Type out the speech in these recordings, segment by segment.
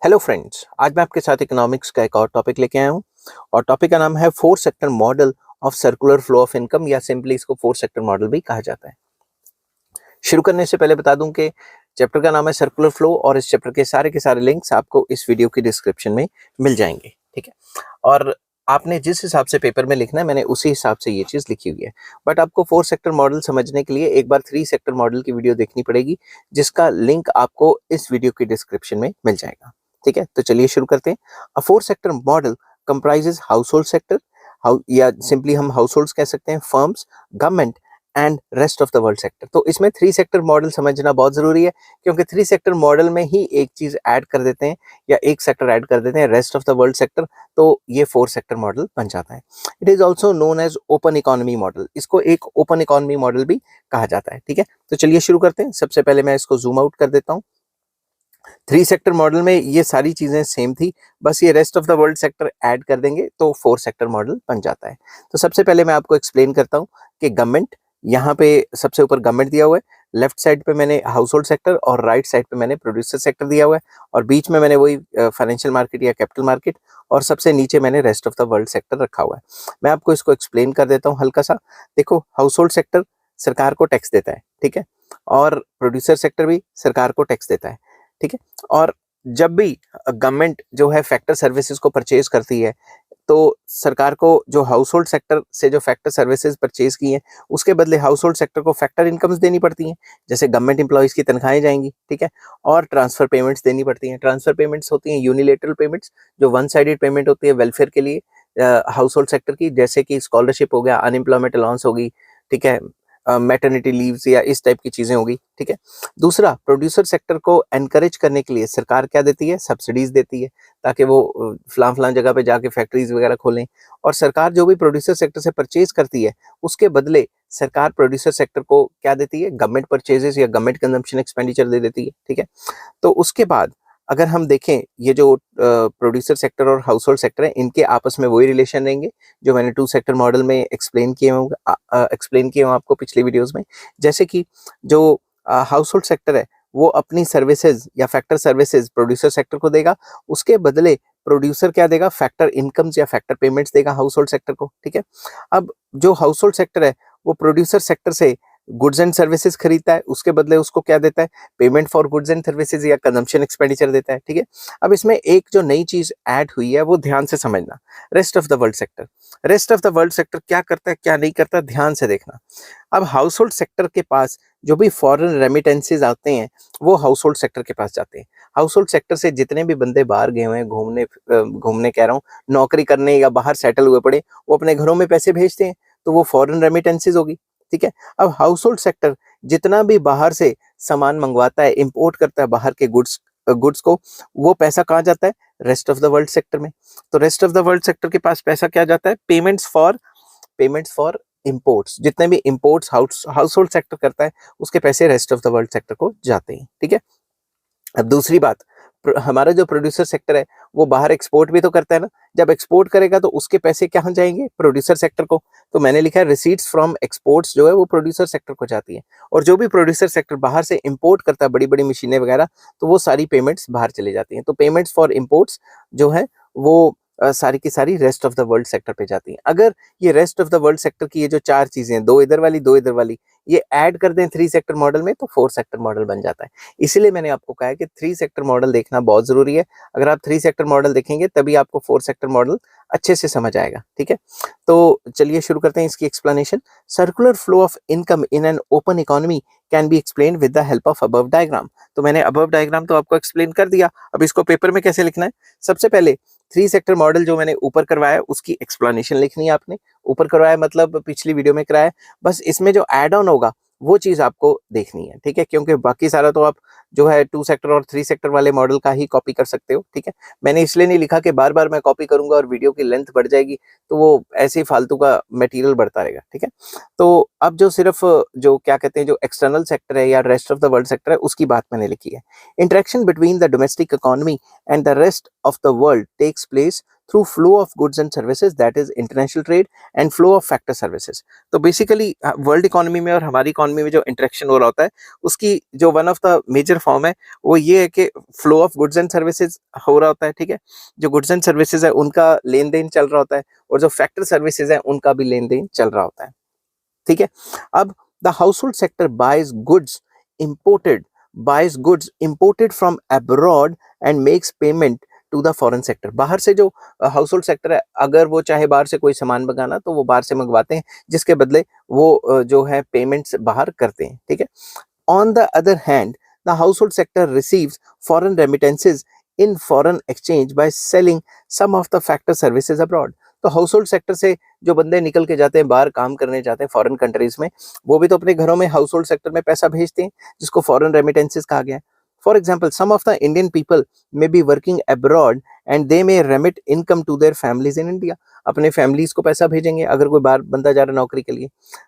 Hello friends, आज मैं आपके साथ इकोनॉमिक्स का एक और टॉपिक लेके आया हूँ और टॉपिक का नाम है four sector model of circular flow of income या सिंपली इसको फोर सेक्टर मॉडल भी कहा जाता है। शुरू करने से पहले बता दूं कि चैप्टर का नाम है सर्कुलर फ्लो और इस चैप्टर के सारे लिंक्स आपको इस वीडियो की डिस्क्रिप्शन में मिल जाएंगे। ठीक है, और आपने जिस हिसाब से पेपर में लिखना है मैंने उसी हिसाब से ये चीज़ लिखी हुई है। बट आपको फोर सेक्टर मॉडल समझने के लिए एक बार थ्री सेक्टर मॉडल की वीडियो देखनी पड़ेगी, जिसका लिंक आपको इस वीडियो की डिस्क्रिप्शन में मिल जाएगा। ठीक है, तो चलिए शुरू करते हैं। अ four sector model comprises house hold sector, या सिंपली हम हाउस होल्ड कह सकते हैं, firms, government and rest of the world sector. तो इसमें थ्री सेक्टर मॉडल समझना बहुत जरूरी है, क्योंकि थ्री सेक्टर मॉडल में ही एक चीज ऐड कर देते हैं या एक सेक्टर ऐड कर देते हैं, rest of the world sector, तो ये फोर सेक्टर मॉडल बन जाता है। It is also known as open economy model, इसको एक ओपन इकोनॉमी मॉडल भी कहा जाता है। ठीक है, तो चलिए शुरू करते हैं। सबसे पहले मैं इसको जूम आउट कर देता हूँ। थ्री सेक्टर मॉडल में ये सारी चीजें सेम थी, बस ये rest of the world sector add कर देंगे तो फोर सेक्टर मॉडल बन जाता है। तो सबसे पहले मैं आपको एक्सप्लेन करता हूँ कि गवर्नमेंट, यहाँ पे सबसे ऊपर गवर्नमेंट दिया हुआ है, लेफ्ट साइड पे मैंने हाउस होल्ड सेक्टर और राइट साइड पे मैंने प्रोड्यूसर सेक्टर दिया हुआ है, और बीच में मैंने वही फाइनेंशियल मार्केट या कैपिटल मार्केट, और सबसे नीचे मैंने rest of the world sector रखा हुआ है। मैं आपको इसको एक्सप्लेन कर देता हूँ हल्का सा। देखो, हाउस होल्ड सेक्टर सरकार को टैक्स देता है, ठीक है, और प्रोड्यूसर सेक्टर भी सरकार को टैक्स देता है। ठीक है, और जब भी गवर्नमेंट जो है फैक्टर सर्विसेज को परचेज करती है, तो सरकार को जो हाउस होल्ड सेक्टर से जो फैक्टर सर्विसेज परचेज की हैं, उसके बदले हाउस होल्ड सेक्टर को फैक्टर इनकम्स देनी पड़ती हैं। जैसे गवर्नमेंट एम्प्लॉइज की तनख्वाहें जाएंगी, ठीक है, और ट्रांसफर पेमेंट्स देनी पड़ती हैं। ट्रांसफर पेमेंट्स होती हैं यूनिलेटरल पेमेंट्स, जो वन साइडेड पेमेंट होती है वेलफेयर के लिए हाउस होल्ड सेक्टर की, जैसे कि स्कॉलरशिप हो गया, अनएम्प्लॉयमेंट अलाउंस होगी, ठीक है, मैटरनिटी लीव्स या इस टाइप की चीजें होगी। ठीक है, दूसरा, प्रोड्यूसर सेक्टर को एनकरेज करने के लिए सरकार क्या देती है, सब्सिडीज देती है, ताकि वो फलां फलां जगह पे जाके फैक्ट्रीज वगैरह खोलें। और सरकार जो भी प्रोड्यूसर सेक्टर से परचेज करती है, उसके बदले सरकार प्रोड्यूसर सेक्टर को क्या देती है, गवर्नमेंट परचेजेस या गवर्नमेंट कंजम्पशन एक्सपेंडिचर दे देती है। ठीक है, तो उसके बाद अगर हम देखें, ये जो प्रोड्यूसर सेक्टर और हाउस होल्ड सेक्टर है, इनके आपस में वही रिलेशन रहेंगे जो मैंने टू सेक्टर मॉडल में एक्सप्लेन किए हूँ आपको पिछली वीडियोस में। जैसे कि जो हाउस होल्ड सेक्टर है, वो अपनी सर्विसेज या फैक्टर सर्विसेज प्रोड्यूसर सेक्टर को देगा, उसके बदले प्रोड्यूसर क्या देगा, फैक्टर इनकम्स या फैक्टर पेमेंट्स देगा हाउस होल्ड सेक्टर को। ठीक है, अब जो हाउस होल्ड सेक्टर है, वो प्रोड्यूसर सेक्टर से गुड्स एंड सर्विसेज खरीदता है, उसके बदले उसको क्या देता है, payment for goods and services या कंजम्पशन एक्सपेंडिचर देता है। ठीक है, अब इसमें एक जो नई चीज ऐड हुई है वो ध्यान से समझना, rest of the world sector. Rest of the world sector क्या करता है, क्या नहीं करता, ध्यान से देखना। अब हाउस होल्ड सेक्टर के पास जो भी फॉरेन रेमिटेंसेज आते हैं, वो हाउस होल्ड सेक्टर के पास जाते हैं। हाउस होल्ड सेक्टर से जितने भी बंदे बाहर गए हुए हैं घूमने कह रहा हूँ, नौकरी करने या बाहर सेटल हुए पड़े, वो अपने घरों में पैसे भेजते हैं, तो वो फॉरेन रेमिटेंसेज होगी। ठीक है, अब हाउस होल्ड सेक्टर जितना भी बाहर से सामान मंगवाता है, इंपोर्ट करता है बाहर के गुड्स को, वो पैसा कहाँ जाता है, rest of the world sector में। तो rest of the world sector के पास पैसा क्या जाता है, पेमेंट्स फॉर इंपोर्ट्स। जितने भी इंपोर्ट्स हाउस होल्ड सेक्टर करता है, उसके पैसे rest of the world sector को जाते हैं। ठीक है, अब दूसरी बात, हमारा जो प्रोड्यूसर सेक्टर है, वो बाहर एक्सपोर्ट भी तो करता है ना। जब एक्सपोर्ट करेगा तो उसके पैसे कहाँ जाएंगे, प्रोड्यूसर सेक्टर को। तो मैंने लिखा है रिसीट्स फ्रॉम एक्सपोर्ट्स जो है वो प्रोड्यूसर सेक्टर को जाती है, और जो भी प्रोड्यूसर सेक्टर बाहर से इंपोर्ट करता है बड़ी बड़ी मशीनें वगैरह, तो वो सारी पेमेंट्स बाहर चली जाती हैं। तो पेमेंट्स फॉर इंपोर्ट्स जो है वो सारी की सारी rest of the world sector पे जाती हैं। अगर ये rest of the world sector की ये जो चार चीजें हैं, दो इधर वाली दो इधर वाली, ये ऐड कर दें थ्री सेक्टर मॉडल में, तो फोर सेक्टर मॉडल बन जाता है। इसीलिए मैंने आपको कहा है कि थ्री सेक्टर मॉडल देखना बहुत जरूरी है। अगर आप थ्री सेक्टर मॉडल देखेंगे तभी आपको फोर सेक्टर मॉडल अच्छे से समझ आएगा। ठीक है, तो चलिए शुरू करते हैं इसकी explanation. Circular flow of income in an open economy can be explain with the help of above diagram. तो मैंने अबव डायग्राम तो आपको एक्सप्लेन कर दिया, अब इसको पेपर में कैसे लिखना है। सबसे पहले थ्री सेक्टर मॉडल जो मैंने ऊपर करवाया उसकी एक्सप्लेनेशन लिखनी है आपने। ऊपर करवाया मतलब पिछली वीडियो में कराया, बस इसमें जो एड ऑन होगा वो चीज आपको देखनी है। ठीक है, क्योंकि बाकी सारा तो आप जो है टू सेक्टर और थ्री सेक्टर वाले मॉडल का ही कॉपी कर सकते हो। ठीक है, मैंने इसलिए नहीं लिखा कि बार बार मैं कॉपी करूंगा और वीडियो की लेंथ बढ़ जाएगी, तो वो ऐसे ही फालतू का मटेरियल बढ़ता रहेगा। ठीक है, तो अब जो सिर्फ जो क्या कहते हैं, जो एक्सटर्नल सेक्टर है या rest of the world sector है, उसकी बात मैंने लिखी है। Interaction between the domestic economy and the rest of the world takes place through flow of goods and services, that is international trade, and flow of factor services. तो basically world economy में और हमारी economy में जो interaction हो रहा होता है उसकी जो one of the major form है वो ये है कि flow of goods and services हो रहा होता है, ठीक है। जो गुड्स एंड सर्विसेज है उनका लेन देन चल रहा होता है और जो फैक्टर सर्विसेज है उनका भी लेन देन चल रहा होता है, ठीक है। अब the household sector buys goods imported from abroad and makes payment to the foreign sector. बाहर से जो हाउस होल्ड सेक्टर है, अगर वो चाहे बाहर से कोई सामान मंगाना तो वो बाहर से मंगवाते हैं, जिसके बदले वो जो है पेमेंट्स बाहर करते हैं, ठीक है। On the other hand the household sector receives foreign remittances in foreign exchange by selling some of the factor services abroad. तो हाउस होल्ड सेक्टर से जो बंदे निकल के जाते हैं, बाहर काम करने जाते हैं फॉरेन कंट्रीज में, वो भी तो अपने घरों में हाउस होल्ड सेक्टर में पैसा भेजते हैं, जिसको फॉरेन रेमिटेंसेज कहा गया है। For example, some of the Indian people may be working abroad and they may remit income to their families in India. अपने फैमिलीज को पैसा भेजेंगे अगर कोई बाहर बंदा जा रहा है नौकरी के लिए।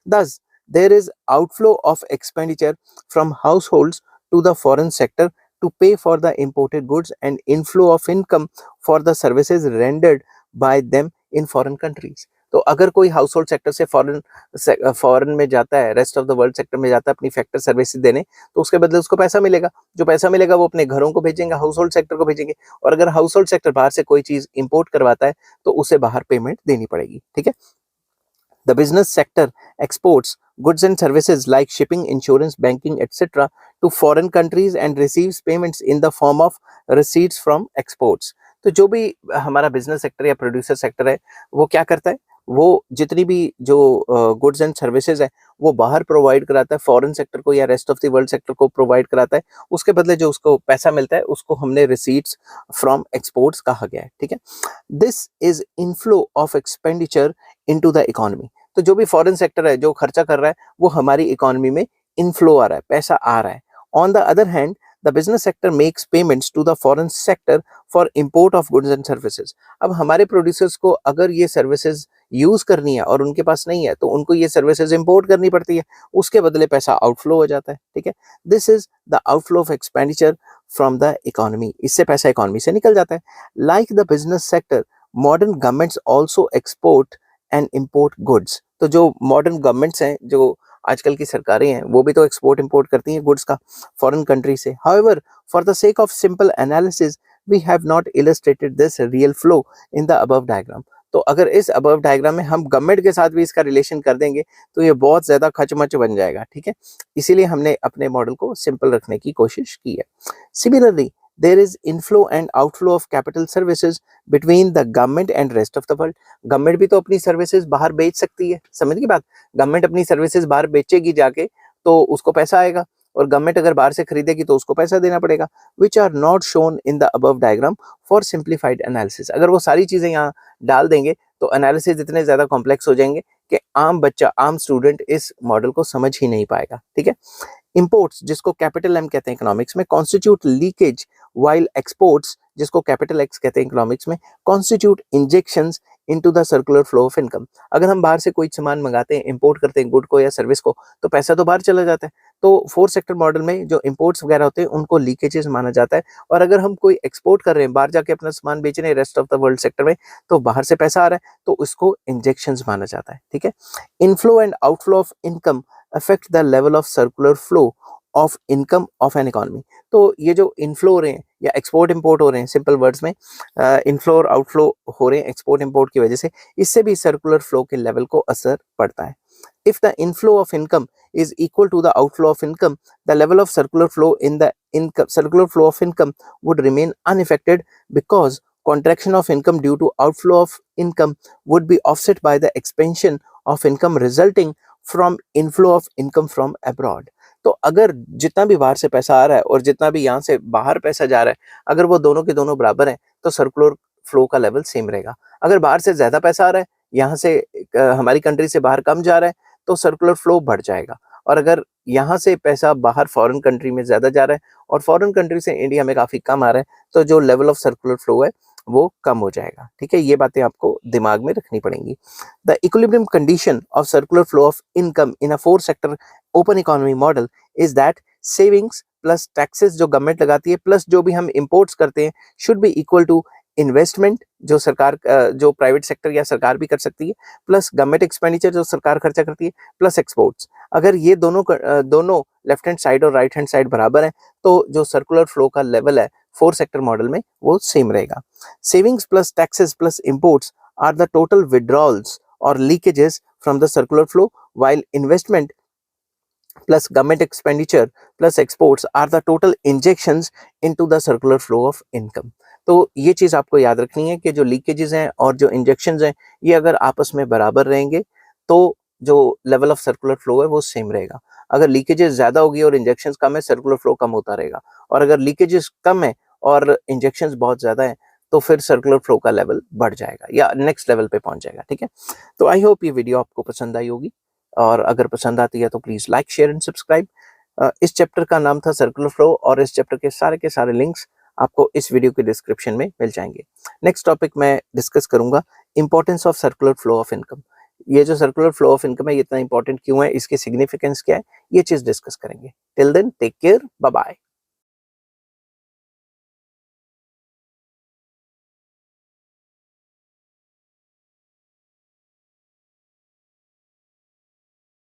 Thus there is outflow of expenditure from households to the foreign sector to pay for the imported goods and inflow of income for the services rendered by them in foreign countries। तो अगर कोई house hold sector से foreign में जाता है, rest of the world sector में जाता है अपनी फैक्टर सर्विसेज देने, तो उसके बदले उसको पैसा मिलेगा। जो पैसा मिलेगा वो अपने घरों को भेजेंगे, हाउस होल्ड सेक्टर को भेजेंगे। और अगर हाउस होल्ड सेक्टर बाहर से कोई चीज इंपोर्ट करवाता है तो उसे बाहर पेमेंट देनी पड़ेगी, ठीक है। The business sector exports goods and services like shipping, insurance, banking, etc. to foreign countries and receives payments in the form of receipts from exports। तो जो भी हमारा बिजनेस सेक्टर या प्रोड्यूसर सेक्टर है वो क्या करता है, वो जितनी भी जो गुड्स एंड सर्विसेज है वो बाहर प्रोवाइड कराता है फॉरेन सेक्टर को या rest of the world sector को प्रोवाइड कराता है। उसके बदले जो उसको पैसा मिलता है उसको हमने रिसीट्स फ्रॉम एक्सपोर्ट्स कहा गया है, ठीक है। This is inflow of expenditure into the economy. तो जो भी फॉरेन सेक्टर है जो खर्चा कर रहा है वो हमारी इकोनॉमी में इनफ्लो आ रहा है, पैसा आ रहा है। On the other hand the business sector makes payments to the foreign sector for import of goods and services. अब हमारे प्रोड्यूसर्स को अगर ये सर्विसेज यूज करनी है और उनके पास नहीं है तो उनको ये सर्विसेज इंपोर्ट करनी पड़ती है, उसके बदले पैसा आउटफ्लो हो जाता है, ठीक है। This is the outflow of expenditure from the economy. इससे पैसा इकोनॉमी से निकल जाता है। Like the business sector, modern governments also export and import goods. तो जो मॉडर्न गवर्नमेंट्स हैं, जो आजकल की सरकारें हैं, वो भी तो एक्सपोर्ट इंपोर्ट करती हैं गुड्स का फॉरेन कंट्री से। However, for the sake of simple analysis we have not illustrated this real flow in the above diagram. तो अगर इस अबव डायग्राम में हम गवर्नमेंट के साथ भी इसका रिलेशन कर देंगे तो ये बहुत ज्यादा खचमच बन जाएगा, ठीक है। इसीलिए हमने अपने मॉडल को सिंपल रखने की कोशिश की है। Similarly there is inflow and outflow of capital services between the government and rest of the world। Government भी तो अपनी सर्विसेज बाहर बेच सकती है, समझ की बात। गवर्नमेंट अपनी सर्विसेज बाहर बेचेगी जाके तो उसको पैसा आएगा, और गवर्नमेंट अगर बाहर से खरीदेगी तो उसको पैसा देना पड़ेगा। Which are not shown in the above diagram for simplified analysis. अगर वो सारी चीजें यहाँ डाल देंगे तो एनालिसिस इतने ज्यादा कॉम्प्लेक्स हो जाएंगे कि आम बच्चा, आम स्टूडेंट इस मॉडल को समझ ही नहीं पाएगा, ठीक है। इंपोर्ट्स, जिसको कैपिटल एम कहते हैं इकोनॉमिक्स में, कॉन्स्टिट्यूट लीकेज, वाइल एक्सपोर्ट्स, जिसको कैपिटल एक्स कहते हैं इकोनॉमिक्स में, constitute injections into the circular flow of income. अगर हम बाहर से कोई सामान मंगाते हैं, इंपोर्ट करते हैं गुड को या सर्विस को, तो पैसा तो बाहर चला जाता है। तो फोर्थ सेक्टर मॉडल में जो इंपोर्ट्स वगैरह होते हैं उनको लीकेजेस माना जाता है। और अगर हम कोई एक्सपोर्ट कर रहे हैं, बाहर जाके अपना सामान बेच रहे हैं rest of the world sector में, तो बाहर से पैसा आ रहा है तो उसको इंजेक्शंस माना जाता है, ठीक है। Inflow and outflow of income affect the level of circular flow of income of an economy. तो ये जो इनफ्लो हो रहे हैं या एक्सपोर्ट इंपोर्ट हो रहे हैं, सिंपल वर्ड्स में इनफ्लो और आउटफ्लो हो रहे हैं एक्सपोर्ट इंपोर्ट की वजह से, इससे भी सर्कुलर फ्लो के लेवल को असर पड़ता है। If the inflow of income is equal to the outflow of income, the level of circular flow of income would remain unaffected, because contraction of income due to outflow of income would be offset by the expansion of income resulting from inflow of income from abroad। तो अगर जितना भी बाहर से पैसा आ रहा है और जितना भी यहाँ से बाहर पैसा जा रहा है, अगर वो दोनों के दोनों बराबर हैं तो सर्कुलर फ्लो का लेवल सेम रहेगा। अगर बाहर से ज्यादा पैसा आ रहा है, यहाँ से हमारी कंट्री से बाहर कम जा रहा है, तो सर्कुलर फ्लो बढ़ जाएगा। और अगर यहाँ से पैसा बाहर फॉरेन कंट्री में ज्यादा जा रहा है और फॉरेन कंट्री से इंडिया में काफी कम आ रहा है, तो जो लेवल ऑफ सर्कुलर फ्लो है वो कम हो जाएगा, ठीक है। ये बातें आपको दिमाग में रखनी पड़ेंगी। The equilibrium condition of circular flow of income in a four sector open economy model is that savings plus taxes जो गवर्नमेंट लगाती है प्लस जो भी हम इंपोर्ट्स करते हैं should be equal to investment जो सरकार जो प्राइवेट सेक्टर या सरकार भी कर सकती है, प्लस गवर्नमेंट एक्सपेंडिचर जो सरकार खर्चा करती है, प्लस एक्सपोर्ट्स। अगर ये दोनों लेफ्ट हैंड साइड और राइट हैंड साइड बराबर है तो जो सर्कुलर फ्लो का लेवल है 4 सेक्टर मॉडल में वो सेम रहेगा। Savings plus taxes plus imports are the total withdrawals और leakages from the circular flow, while investment plus government expenditure plus exports are the total injections into the circular flow of income। तो ये चीज आपको याद रखनी है कि जो लीकेजेस हैं और जो इंजेक्शंस हैं ये अगर आपस में बराबर रहेंगे तो जो लेवल ऑफ सर्कुलर फ्लो है वो सेम रहेगा। अगर लीकेजेस ज्यादा होगी और इंजेक्शंस कम है, सर्कुलर फ्लो कम होता रहेगा, और अगर लीकेजेस कम है और इंजेक्शंस बहुत ज्यादा है तो फिर सर्कुलर फ्लो का लेवल बढ़ जाएगा या नेक्स्ट लेवल पे पहुंच जाएगा। ठीक है, तो आई होप ये वीडियो आपको पसंद आई होगी, और अगर पसंद आती है तो please like share and subscribe. इस चैप्टर का नाम था सर्कुलर फ्लो और इस चैप्टर के सारे लिंक्स आपको इस वीडियो के डिस्क्रिप्शन में मिल जाएंगे। नेक्स्ट टॉपिक मैं डिस्कस करूंगा importance of circular flow of income. ये जो सर्कुलर फ्लो ऑफ इनकम है ये इतना इंपॉर्टेंट क्यों है, इसके सिग्निफिकेंस क्या है, ये चीज डिस्कस करेंगे। Till then take care, bye bye.